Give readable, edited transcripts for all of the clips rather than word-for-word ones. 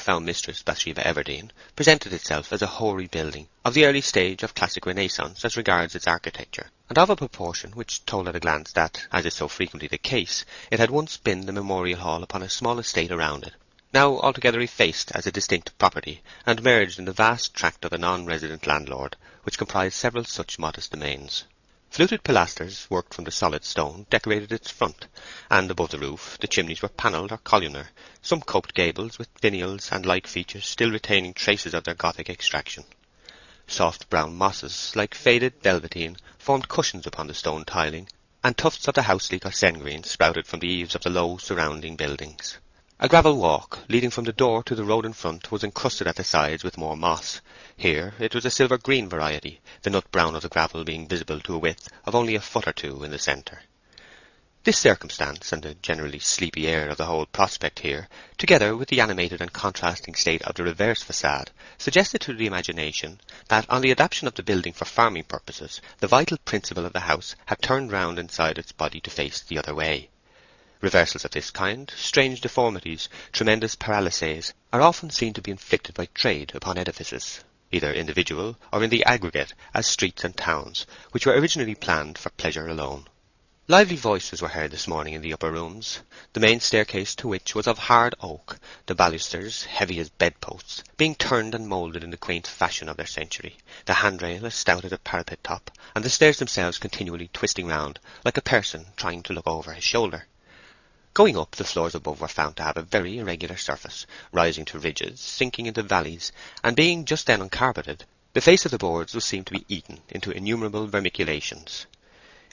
found Mistress Bathsheba Everdene presented itself as a hoary building of the early stage of classic Renaissance as regards its architecture, and of a proportion which told at a glance that, as is so frequently the case, it had once been the memorial hall upon a small estate around it, now altogether effaced as a distinct property, and merged in the vast tract of a non-resident landlord, which comprised several such modest domains. Fluted pilasters, worked from the solid stone, decorated its front, and above the roof the chimneys were panelled or columnar, some coped gables with finials and like features still retaining traces of their Gothic extraction. Soft brown mosses, like faded velveteen, formed cushions upon the stone tiling, and tufts of the houseleek or sengreen sprouted from the eaves of the low surrounding buildings. A gravel walk, leading from the door to the road in front, was encrusted at the sides with more moss. Here it was a silver-green variety, the nut-brown of the gravel being visible to a width of only a foot or two in the centre. This circumstance, and the generally sleepy air of the whole prospect here, together with the animated and contrasting state of the reverse façade, suggested to the imagination that, on the adaptation of the building for farming purposes, the vital principle of the house had turned round inside its body to face the other way. Reversals of this kind, strange deformities, tremendous paralyses, are often seen to be inflicted by trade upon edifices, either individual or in the aggregate, as streets and towns, which were originally planned for pleasure alone. Lively voices were heard this morning in the upper rooms, the main staircase to which was of hard oak, the balusters, heavy as bedposts, being turned and moulded in the quaint fashion of their century, the handrail as stout as a parapet top, and the stairs themselves continually twisting round, like a person trying to look over his shoulder. Going up, the floors above were found to have a very irregular surface, rising to ridges, sinking into valleys, and being just then uncarpeted, the face of the boards was seen to be eaten into innumerable vermiculations.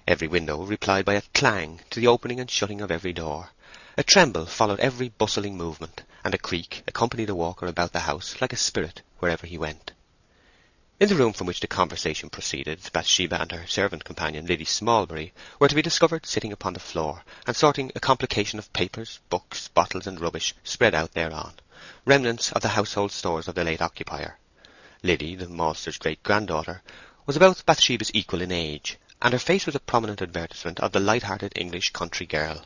Every window replied by a clang to the opening and shutting of every door. A tremble followed every bustling movement, and a creak accompanied the walker about the house like a spirit wherever he went. In the room from which the conversation proceeded, Bathsheba and her servant companion, Liddy Smallbury, were to be discovered sitting upon the floor, and sorting a complication of papers, books, bottles, and rubbish spread out thereon, remnants of the household stores of the late occupier. Liddy, the maltster's great-granddaughter, was about Bathsheba's equal in age, and her face was a prominent advertisement of the light-hearted English country girl.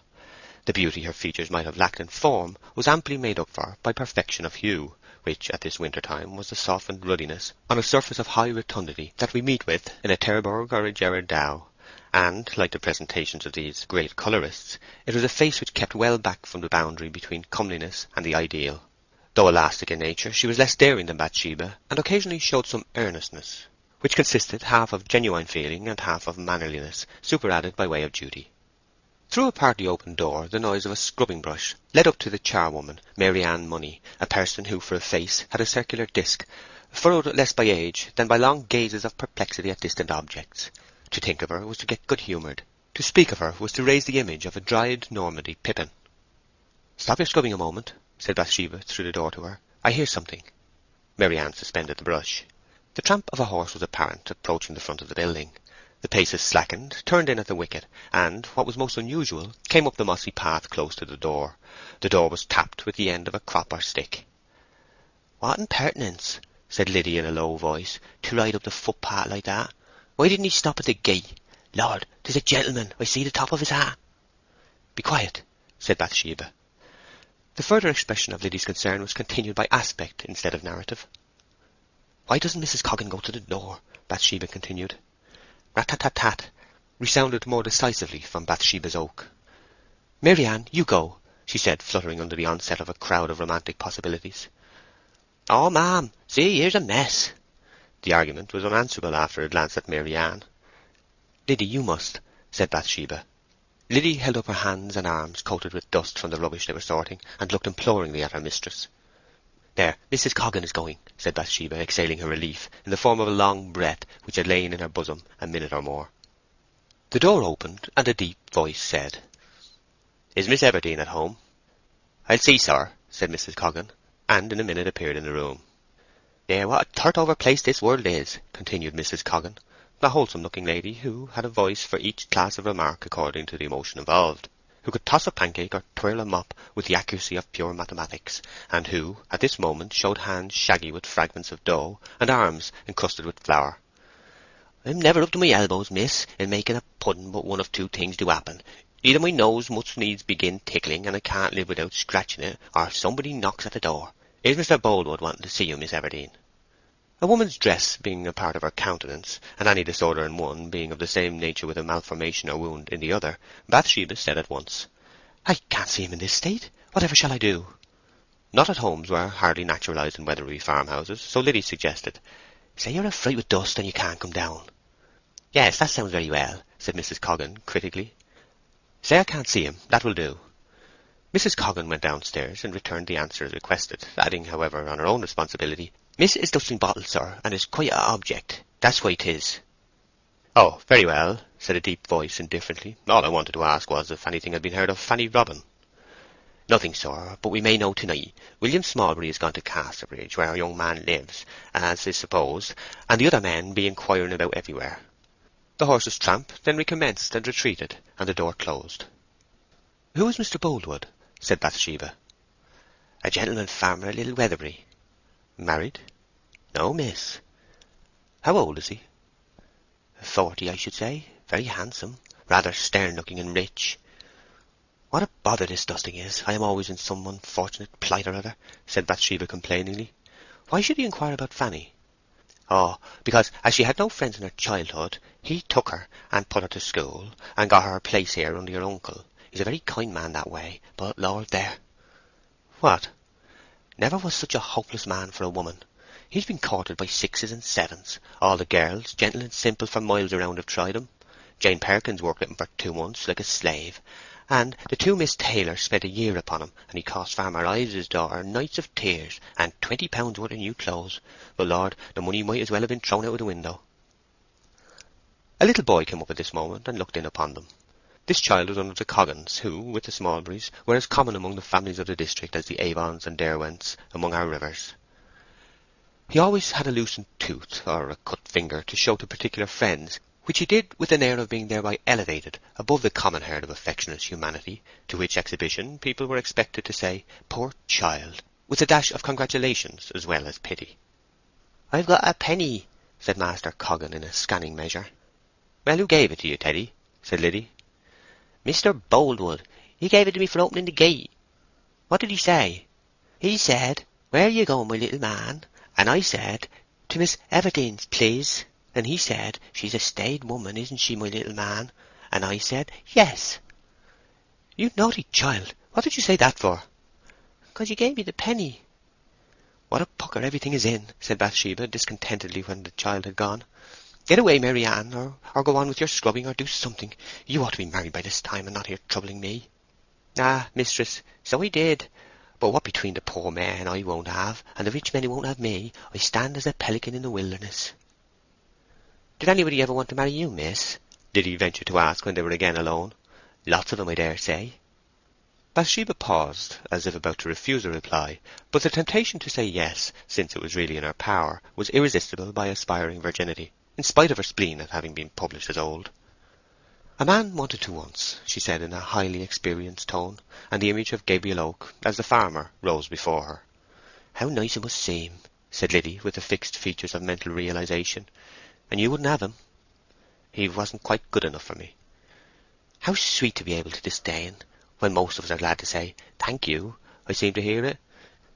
The beauty her features might have lacked in form was amply made up for by perfection of hue, which at this winter-time was the softened ruddiness on a surface of high rotundity that we meet with in a Terburg or a Gerard Dow, and, like the presentations of these great colourists, it was a face which kept well back from the boundary between comeliness and the ideal. Though elastic in nature, she was less daring than Bathsheba, and occasionally showed some earnestness, which consisted half of genuine feeling and half of mannerliness, superadded by way of duty. Through a partly open door the noise of a scrubbing-brush led up to the charwoman, Mary Ann Money, a person who for a face had a circular disc, furrowed less by age than by long gazes of perplexity at distant objects. To think of her was to get good-humoured. To speak of her was to raise the image of a dried Normandy pippin. "Stop your scrubbing a moment," said Bathsheba through the door to her. "I hear something." Mary Ann suspended the brush. The tramp of a horse was apparent, approaching the front of the building. The paces slackened, turned in at the wicket, and, what was most unusual, came up the mossy path close to the door. The door was tapped with the end of a crop or stick. "What impertinence," said Liddy in a low voice, "to ride up the footpath like that. Why didn't he stop at the gate? Lord, 'tis a gentleman. I see the top of his hat." "Be quiet," said Bathsheba. The further expression of Liddy's concern was continued by aspect instead of narrative. "Why doesn't Mrs. Coggan go to the door?" Bathsheba continued. Rat-tat-tat-tat resounded more decisively from Bathsheba's oak. "Mary Ann, you go," she said, fluttering under the onset of a crowd of romantic possibilities. "Oh, ma'am, see, here's a mess." The argument was unanswerable after a glance at Mary Ann. "Liddy, you must," said Bathsheba. Liddy held up her hands and arms coated with dust from the rubbish they were sorting, and looked imploringly at her mistress. "There, Mrs. Coggan is going," said Bathsheba, exhaling her relief in the form of a long breath which had lain in her bosom a minute or more. The door opened, and a deep voice said, "Is Miss Everdene at home?" "I'll see, sir," said Mrs. Coggan, and in a minute appeared in the room. "Yeah, what a turt-over place this world is," continued Mrs. Coggan, a wholesome-looking lady who had a voice for each class of remark according to the emotion involved, who could toss a pancake or twirl a mop with the accuracy of pure mathematics, and who at this moment showed hands shaggy with fragments of dough, and arms encrusted with flour. "I'm never up to my elbows, miss, in making a pudding, but one of two things do happen. Either my nose must needs begin tickling, and I can't live without scratching it, or somebody knocks at the door. Is Mr. Boldwood wanting to see you, Miss Everdene? A woman's dress being a part of her countenance, and any disorder in one being of the same nature with a malformation or wound in the other, Bathsheba said at once, "I can't see him in this state. Whatever shall I do?" Not at homes were hardly naturalized in Weatherby farmhouses, so Liddy suggested, "Say you're afraid with dust and you can't come down." "Yes, that sounds very well," said Mrs. Coggan critically. "Say I can't see him. That will do." Mrs. Coggan went downstairs and returned the answer as requested, adding, however, on her own responsibility, "Miss is dusting bottles, sir, and is quite a object. That's why 'tis." "Oh, very well," said a deep voice indifferently. "All I wanted to ask was if anything had been heard of Fanny Robin." "Nothing, sir, but we may know to-night. William Smallbury has gone to Casterbridge, where our young man lives, as is supposed, and the other men be inquiring about everywhere." The horse's tramp then recommenced and retreated, and the door closed. "Who is Mr. Boldwood?" said Bathsheba. "A gentleman farmer at Little Weatherbury." "Married?" "No, miss." "How old is he?" 40, I should say. Very handsome, rather stern-looking and rich." "What a bother this dusting is! I am always in some unfortunate plight or other," said Bathsheba complainingly. "Why should he inquire about Fanny?" "Oh, because as she had no friends in her childhood, he took her and put her to school, and got her a place here under your uncle. He's a very kind man that way, but Lord, there!" "What?" "Never was such a hopeless man for a woman. He's been courted by 6s and 7s. All the girls, gentle and simple for miles around, have tried him. Jane Perkins worked with him for 2 months, like a slave, and the 2 Miss Taylors spent a year upon him, and he cost Farmer Ives's daughter nights of tears and £20 worth of new clothes. But Lord, the money might as well have been thrown out of the window." A little boy came up at this moment and looked in upon them. This child was one of the Coggans, who, with the Smallburys, were as common among the families of the district as the Avons and Derwents among our rivers. He always had a loosened tooth or a cut finger to show to particular friends, which he did with an air of being thereby elevated above the common herd of affectionate humanity, to which exhibition people were expected to say, "Poor child," with a dash of congratulations as well as pity. "I've got a penny," said Master Coggan in a scanning measure. "Well, who gave it to you, Teddy?" said Liddy. "Mr. Boldwood. He gave it to me for opening the gate." "What did he say?" "He said, 'Where are you going, my little man?' And I said, 'To Miss Everdene's, please.' And he said, 'She's a staid woman, isn't she, my little man?' And I said, 'Yes.'" "You naughty child! What did you say that for?" "'Cause you gave me the penny." "What a pucker everything is in," said Bathsheba discontentedly when the child had gone. "Get away, Mary Ann, or go on with your scrubbing, or do something. You ought to be married by this time, and not here troubling me." "Ah, mistress, so I did. But what between the poor men I won't have, and the rich men who won't have me, I stand as a pelican in the wilderness." "Did anybody ever want to marry you, miss?" Liddy ventured to ask when they were again alone. "Lots of them, I dare say." Bathsheba paused, as if about to refuse a reply, but the temptation to say yes, since it was really in her power, was irresistible by aspiring virginity, in spite of her spleen at having been published as old. "A man wanted to once," she said in a highly experienced tone, and the image of Gabriel Oak, as the farmer, rose before her. "How nice it must seem," said Liddy, with the fixed features of mental realization. "And you wouldn't have him?" "He wasn't quite good enough for me." "How sweet to be able to disdain, when most of us are glad to say, 'Thank you.' I seem to hear it.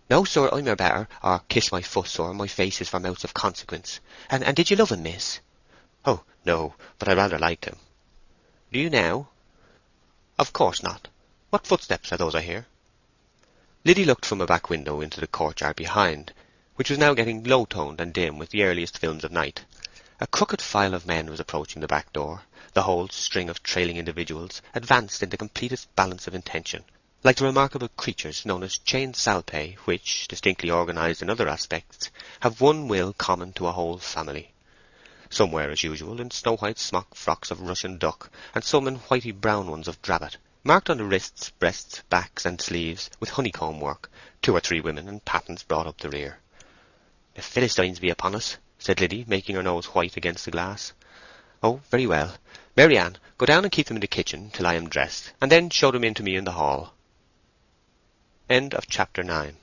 No, sir, I'm your better, or kiss my foot, sir, my face is for mouths of consequence. And did you love him, miss?" "Oh, no, but I rather liked him." "Do you now?" "Of course not. What footsteps are those I hear?" Liddy looked from a back window into the courtyard behind, which was now getting low-toned and dim with the earliest films of night. A crooked file of men was approaching the back door. The whole string of trailing individuals advanced in the completest balance of intention, like the remarkable creatures known as chained salpæ, which, distinctly organized in other aspects, have one will common to a whole family. Some were, as usual, in snow-white smock frocks of Russian duck, and some in whitey-brown ones of drabbet, marked on the wrists, breasts, backs, and sleeves with honeycomb work. 2 or 3 women in pattens brought up the rear. "The Philistines be upon us," said Liddy, making her nose white against the glass. "Oh, very well. Mary Ann, go down and keep them in the kitchen till I am dressed, and then show them in to me in the hall." End of chapter 9.